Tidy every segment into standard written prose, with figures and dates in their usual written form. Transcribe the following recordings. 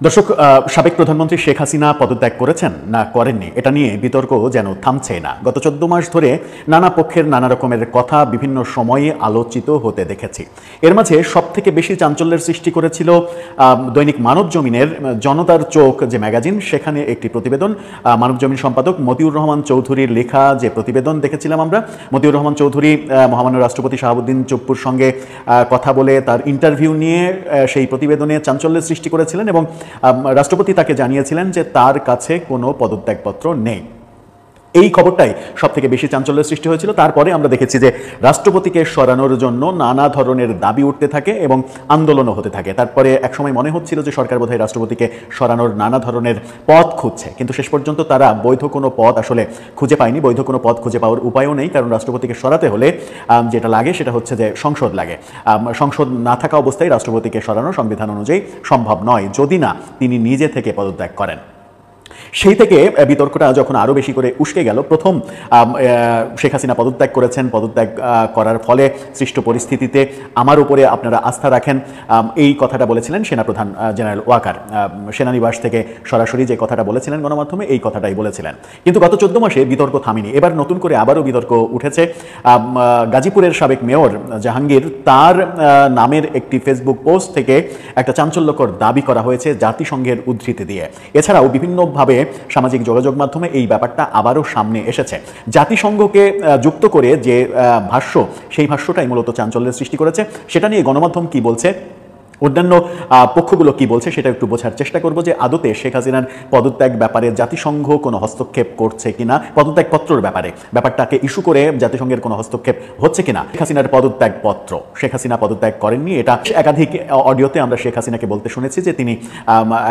দর্শক, সাবেক প্রধানমন্ত্রী শেখ হাসিনা পদত্যাগ করেছেন না করেননি এটা নিয়ে বিতর্ক যেন থামছে না। গত 14 মাস ধরে নানা পক্ষের নানা রকমের কথা বিভিন্ন সময়ে আলোচিত হতে দেখেছি। এর মাঝে সবথেকে বেশি চাঞ্চল্যের সৃষ্টি করেছিল দৈনিক মানবজমিনের জনতার চোখ যে ম্যাগাজিন, সেখানে একটি প্রতিবেদন, মানবজমিন সম্পাদক মতিউর রহমান চৌধুরীর লেখা যে প্রতিবেদন দেখেছিলাম আমরা। মতিউর রহমান চৌধুরী মহামান্য রাষ্ট্রপতি শাহাবুদ্দিন চুপ্পুর সঙ্গে কথা বলে তার ইন্টারভিউ নিয়ে সেই প্রতিবেদনে চাঞ্চল্যের সৃষ্টি করেছিলেন এবং রাষ্ট্রপতি তাকে জানিয়েছিলেন যে তার কাছে কোনো পদত্যাগপত্র নেই। এই খবরটাই সবথেকে বেশি চাঞ্চল্যের সৃষ্টি হয়েছিল। তারপরে আমরা দেখেছি যে রাষ্ট্রপতিকে সরানোর জন্য নানা ধরনের দাবি উঠতে থাকে এবং আন্দোলনও হতে থাকে। তারপরে একসময় মনে হচ্ছিল যে সরকার বোধহয় রাষ্ট্রপতিকে সরানোর নানা ধরনের পথ খুঁজছে, কিন্তু শেষ পর্যন্ত তারা বৈধ কোনো পথ আসলে খুঁজে পায়নি। বৈধ কোনো পথ খুঁজে পাওয়ার উপায়ও নেই, কারণ রাষ্ট্রপতিকে সরাতে হলে যেটা লাগে সেটা হচ্ছে যে সংসদ লাগে। সংসদ না থাকা অবস্থায় রাষ্ট্রপতিকে সরানো সংবিধান অনুযায়ী সম্ভব নয়, যদি না তিনি নিজে থেকে পদত্যাগ করেন। সেই থেকে বিতর্কটা যখন আরও বেশি করে উস্কে গেল, প্রথম শেখ হাসিনা পদত্যাগ করেছেন, পদত্যাগ করার ফলে সৃষ্ট পরিস্থিতিতে আমার উপরে আপনারা আস্থা রাখেন, এই কথাটা বলেছিলেন সেনাপ্রধান জেনারেল ওয়াকার। সেনানিবাস থেকে সরাসরি যে কথাটা বলেছিলেন গণমাধ্যমে, এই কথাটাই বলেছিলেন। কিন্তু গত 14 মাসে বিতর্ক থামেনি। এবার নতুন করে আবারও বিতর্ক উঠেছে। গাজীপুরের সাবেক মেয়র জাহাঙ্গীর, তার নামের একটি ফেসবুক পোস্ট থেকে একটা চাঞ্চল্যকর দাবি করা হয়েছে জাতিসংঘের উদ্ধৃতি দিয়ে। এছাড়াও বিভিন্নভাবে সামাজিক যোগাযোগ মাধ্যমে এই ব্যাপারটা আবারও সামনে এসেছে। জাতিসংঘকে যুক্ত করে যে ভাষ্য, সেই ভাষ্যটাই মূলত চাঞ্চল্যের সৃষ্টি করেছে। সেটা নিয়ে গণমাধ্যম কি বলছে, অন্যান্য পক্ষগুলো কি বলছে, সেটা একটু বোঝার চেষ্টা করব যে আদতে শেখ হাসিনার পদত্যাগ ব্যাপারে জাতিসংঘ কোনো হস্তক্ষেপ করছে কিনা, পদত্যাগপত্রের ব্যাপারটাকে ইস্যু করে জাতিসংঘের কোনো হস্তক্ষেপ হচ্ছে কিনা। শেখ হাসিনার পদত্যাগপত্র, শেখ হাসিনা পদত্যাগ করেননি, এটা একাধিক অডিওতে আমরা শেখ হাসিনাকে বলতে শুনেছি যে তিনি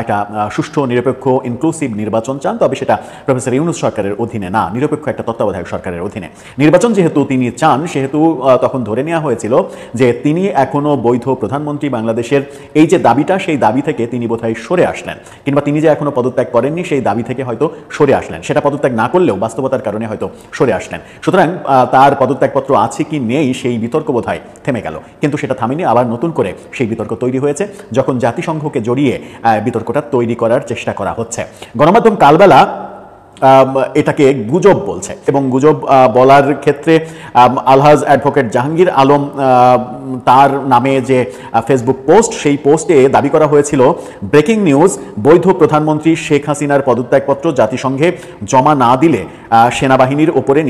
একটা সুষ্ঠু, নিরপেক্ষ, ইনক্লুসিভ নির্বাচন চান, তবে সেটা প্রফেসর ইউনূস সরকারের অধীনে না, নিরপেক্ষ একটা তত্ত্বাবধায়ক সরকারের অধীনে নির্বাচন যেহেতু তিনি চান, সেহেতু তখন ধরে নেওয়া হয়েছিল যে তিনি এখনো বৈধ প্রধানমন্ত্রী বাংলাদেশের। এই যে দাবিটা, সেই দাবি থেকে তিনি বোধহয় সরে আসলেন, কিংবা তিনি যে এখনো পদত্যাগ করেননি সেই দাবি থেকে হয়তো সরে আসলেন। সেটা পদত্যাগ না করলেও বাস্তবতার কারণে হয়তো সরে আসলেন। সুতরাং তার পদত্যাগপত্র আছে কি নেই সেই বিতর্ক বোধহয় থেমে গেল, কিন্তু সেটা থামেনি। আবার নতুন করে সেই বিতর্ক তৈরি হয়েছে যখন জাতিসংঘকে জড়িয়ে বিতর্কটা তৈরি করার চেষ্টা করা হচ্ছে। গণমাধ্যম কালবেলা এটাকে গুজব বলছে, এবং গুজব বলার ক্ষেত্রে আলহাজ অ্যাডভোকেট জাহাঙ্গীর আলম তার নামে যে ফেসবুক পোস্ট, সেই পোস্টে দাবি করা হয়েছিল, ব্রেকিং নিউজ, বৈধ প্রধানমন্ত্রী শেখ হাসিনার পদত্যাগপত্র জাতিসংঘে জমা না দিলে সেনাবাহিনীর ওপরে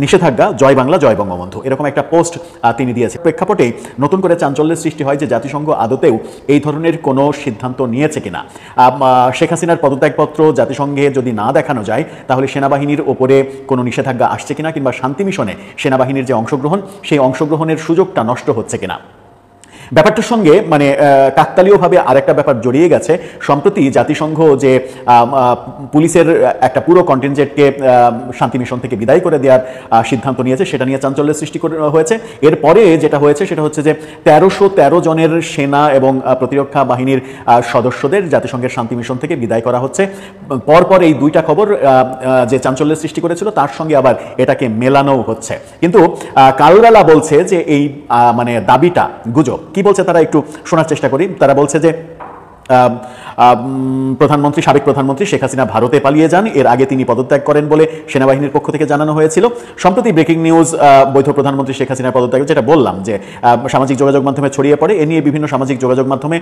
নিষেধাজ্ঞা, জয় বাংলা, জয় বঙ্গবন্ধু, এরকম একটা পোস্ট তিনি দিয়েছেন। প্রেক্ষাপটে নতুন করে চাঞ্চল্যের সৃষ্টি হয় যে জাতিসংঘ আদতেও এই ধরনের কোনো সিদ্ধান্ত নিয়েছে কিনা। শেখ হাসিনার পদত্যাগপত্র জাতিসংঘে যদি না দেখানো যায়, তাহলে সেনাবাহিনীর ওপরে কোনো নিষেধাজ্ঞা আসছে কিনা, কিংবা শান্তি মিশনে সেনাবাহিনীর যে অংশগ্রহণ, সেই অংশগ্রহণের সুযোগটা নষ্ট হচ্ছে কিনা। ব্যাপারটার সঙ্গে মানে কাকতালীয়ভাবে আরেকটা ব্যাপার জড়িয়ে গেছে। সম্প্রতি জাতিসংঘ যে পুলিশের একটা পুরো কন্টিনজেন্টকে শান্তি মিশন থেকে বিদায় করে দেওয়ার সিদ্ধান্ত নিয়েছে, সেটা নিয়ে চাঞ্চল্যের সৃষ্টি হয়েছে। এরপরে যেটা হয়েছে সেটা হচ্ছে যে 1313 জনের সেনা এবং প্রতিরক্ষা বাহিনীর সদস্যদের জাতিসংঘের শান্তি মিশন থেকে বিদায় করা হচ্ছে। পরপর এই দুইটা খবর যে চাঞ্চল্যের সৃষ্টি করেছিল, তার সঙ্গে আবার এটাকে মেলানোও হচ্ছে। কিন্তু কালবেলা বলছে যে এই মানে দাবিটা গুজব। কি বলছে তারা একটু শোনার চেষ্টা করি। তারা বলছে যে সাবেক প্রধানমন্ত্রী শেখ হাসিনা ভারতে পালিয়ে যান, এর আগে তিনি পদত্যাগ করেন বলে সেনাবাহিনীর পক্ষ থেকে জানানো হয়েছিল। সম্প্রতি ব্রেকিং নিউজ, বৈধ প্রধানমন্ত্রী শেখ হাসিনার পদত্যাগ, যেটা বললাম যে সামাজিক যোগাযোগ মাধ্যমে ছড়িয়ে পড়ে, এ নিয়ে বিভিন্ন সামাজিক যোগাযোগ মাধ্যমে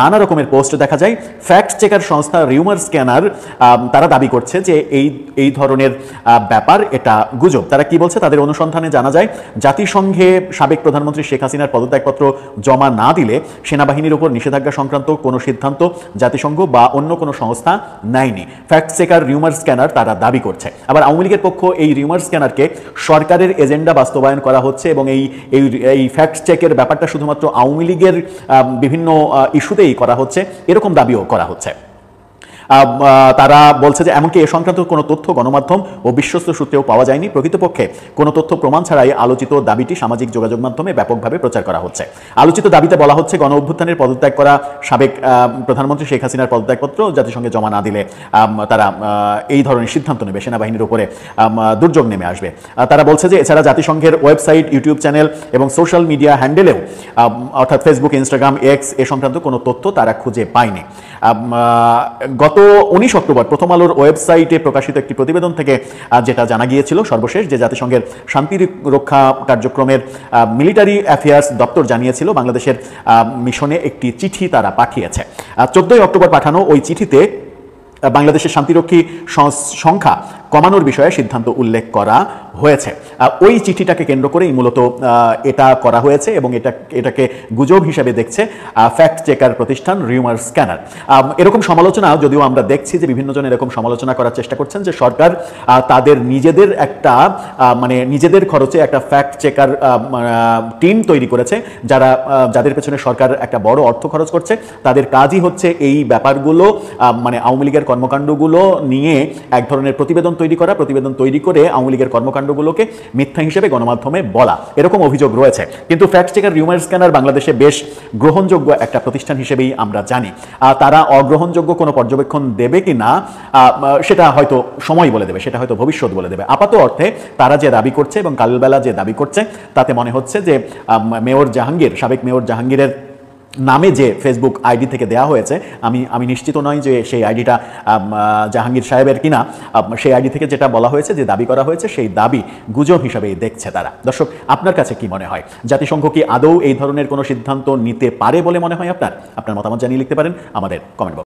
নানা রকমের পোস্ট দেখা যায়। ফ্যাক্ট চেকার সংস্থা রিউমার স্ক্যানার তারা দাবি করছে যে এই ধরনের ব্যাপার এটা গুজব। তারা কি বলছে, তাদের অনুসন্ধানে জানা যায় জাতিসংঘে সাবেক প্রধানমন্ত্রী শেখ হাসিনার পদত্যাগপত্র জমা না দিলে সেনাবাহিনীর উপর নিষেধাজ্ঞা সংক্রান্ত কোনো সিদ্ধান্ত জাতিসংঘ বা অন্য কোনো সংস্থা নেয়নি। ফ্যাক্ট চেকার রিউমার স্ক্যানার তারা দাবি করছে। আবার আওয়ামী লীগের পক্ষ এই রিউমার স্ক্যানারকে সরকারের এজেন্ডা বাস্তবায়ন করা হচ্ছে, এবং এই ফ্যাক্ট চেকের ব্যাপারটা শুধুমাত্র আওয়ামী লীগের বিভিন্ন ইস্যুতেই করা হচ্ছে, এরকম দাবিও করা হচ্ছে। তারা বলছে যে এমনকি এ সংক্রান্ত কোনো তথ্য গণমাধ্যম ও বিশ্বস্ত সূত্রেও পাওয়া যায়নি। প্রকৃতপক্ষে কোনো তথ্য প্রমাণ ছাড়াই আলোচিত দাবিটি সামাজিক যোগাযোগ মাধ্যমে ব্যাপকভাবে প্রচার করা হচ্ছে। আলোচিত দাবিতে বলা হচ্ছে, গণ অভ্যুত্থানের পদত্যাগ করা সাবেক প্রধানমন্ত্রী শেখ হাসিনার পদত্যাগপত্র জাতিসংঘে জমা না দিলে তারা এই ধরনের সিদ্ধান্ত নেবে, সেনাবাহিনীর উপরে দুর্যোগ নেমে আসবে। তারা বলছে যে এছাড়া জাতিসংঘের ওয়েবসাইট, ইউটিউব চ্যানেল এবং সোশ্যাল মিডিয়া হ্যান্ডেলেও অর্থাৎ ফেসবুক, ইনস্টাগ্রাম, এক্স এ সংক্রান্ত কোনো তথ্য তারা খুঁজে পায়নি। গত 19 অক্টোবর প্রথম আলোর ওয়েবসাইটে প্রকাশিত একটি প্রতিবেদন থেকে যেটা জানা গিয়েছিল সর্বশেষ, যে জাতিসংঘের শান্তি রক্ষা কার্যক্রমের মিলিটারি অ্যাফেয়ার্স দপ্তর জানিয়েছিল বাংলাদেশের মিশনে একটি চিঠি তারা পাঠিয়েছে। 14 অক্টোবর পাঠানো ওই চিঠিতে বাংলাদেশের শান্তিরক্ষী সংখ্যা কমানোর বিষয়ে সিদ্ধান্ত উল্লেখ করা হয়েছে। ওই চিঠিটাকে কেন্দ্র করেই মূলত এটা করা হয়েছে এবং এটাকে গুজব হিসেবে দেখছে ফ্যাক্ট চেকার প্রতিষ্ঠান রিউমার স্ক্যানার। এরকম সমালোচনা যদিও আমরা দেখছি যে বিভিন্ন জন এরকম সমালোচনা করার চেষ্টা করছেন যে সরকার তাদের নিজেদের একটা নিজেদের খরচে একটা ফ্যাক্ট চেকার টিম তৈরি করেছে, যাদের পেছনে সরকার একটা বড় অর্থ খরচ করছে। তাদের কাজই হচ্ছে এই ব্যাপারগুলো আওয়ামী লীগের কর্মকাণ্ডগুলো নিয়ে এক ধরনের প্রতিবেদন তৈরি করে আওয়ামী লীগের কর্মকাণ্ডগুলোকে মিথ্যা হিসেবে গণমাধ্যমে বলা, এরকম অভিযোগ রয়েছে। কিন্তু ফ্যাক্ট চেকার রিউমার স্ক্যানার বাংলাদেশে বেশ গ্রহণযোগ্য একটা প্রতিষ্ঠান হিসেবেই আমরা জানি। তারা অগ্রহণযোগ্য কোনো পর্যবেক্ষণ দেবে কি না সেটা হয়তো সময় বলে দেবে, সেটা হয়তো ভবিষ্যৎ বলে দেবে। আপাত অর্থে তারা যে দাবি করছে এবং কালবেলা যে দাবি করছে তাতে মনে হচ্ছে যে সাবেক মেয়র জাহাঙ্গীরের নামে যে ফেসবুক আইডি থেকে দেয়া হয়েছে, আমি নিশ্চিত নই যে সেই আইডিটা জাহাঙ্গীর সাহেবের কিনা। সেই আইডি থেকে যেটা বলা হয়েছে, যে দাবি করা হয়েছে, সেই দাবি গুজব হিসাবেই দেখছে তারা। দর্শক, আপনার কাছে কি মনে হয়? জাতিসংঘ কি আদৌ এই ধরনের কোনো সিদ্ধান্ত নিতে পারে বলে মনে হয় আপনার মতামত জানিয়ে লিখতে পারেন আমাদের কমেন্ট বক্সে।